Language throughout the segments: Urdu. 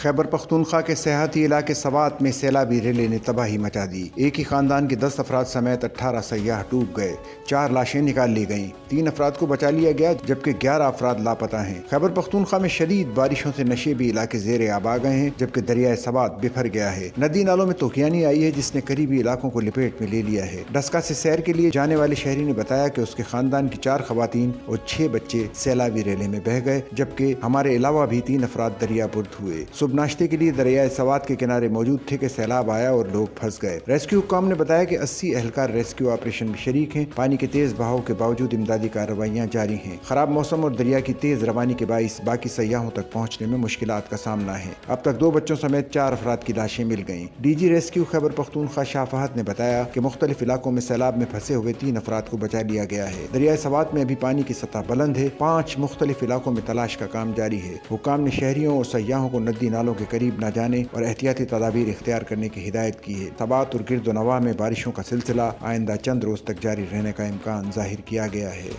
خیبر پختونخوا کے سیاحتی علاقے سوات میں سیلابی ریلے نے تباہی مچا دی۔ ایک ہی خاندان کے 10 افراد سمیت 18 سیاح ڈوب گئے، 4 لاشیں نکال لی گئیں، 3 افراد کو بچا لیا گیا جبکہ 11 افراد لاپتہ ہیں۔ خیبر پختونخوا میں شدید بارشوں سے نشیبی علاقے زیر آب آ گئے ہیں جبکہ دریائے سوات بفر گیا ہے۔ ندی نالوں میں طوفانی آئی ہے جس نے قریبی علاقوں کو لپیٹ میں لے لیا ہے۔ ڈسکا سے سیر کے لیے جانے والے شہری نے بتایا کہ اس کے خاندان کی 4 خواتین اور 6 بچے سیلابی ریلے میں بہہ گئے جبکہ ہمارے علاوہ بھی 3 افراد دریا برد ہوئے۔ صبح ناشتے کے لیے دریائے سوات کے کنارے موجود تھے کہ سیلاب آیا اور لوگ پھنس گئے۔ ریسکیو حکام نے بتایا کہ 80 اہلکار ریسکیو آپریشن میں شریک ہیں۔ پانی کے تیز بہاؤ کے باوجود امدادی کارروائیاں جاری ہیں۔ خراب موسم اور دریا کی تیز روانی کے باعث باقی سیاحوں تک پہنچنے میں مشکلات کا سامنا ہے۔ اب تک 2 بچوں سمیت 4 افراد کی لاشیں مل گئیں۔ D G rescue Khyber Pakhtunkhwa شاہ فہد نے بتایا کہ مختلف علاقوں میں سیلاب میں پھنسے ہوئے 3 افراد کو بچا لیا گیا ہے۔ دریائے سوات میں ابھی پانی کی سطح بلند ہے۔ 5 مختلف علاقوں میں تلاش کا کام جاری ہے۔ حکام نے شہریوں اور سیاحوں کو ندی نالوں کے قریب نہ جانے اور احتیاطی تدابیر اختیار کرنے کی ہدایت کی ہے۔ سوات اور گرد و نواح میں بارشوں کا سلسلہ آئندہ چند روز تک جاری رہنے کا امکان ظاہر کیا گیا ہے۔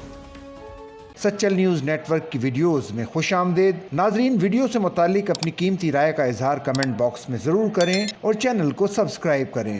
سچل نیوز نیٹ ورک کی ویڈیوز میں خوش آمدید۔ ناظرین، ویڈیو سے متعلق اپنی قیمتی رائے کا اظہار کمنٹ باکس میں ضرور کریں اور چینل کو سبسکرائب کریں۔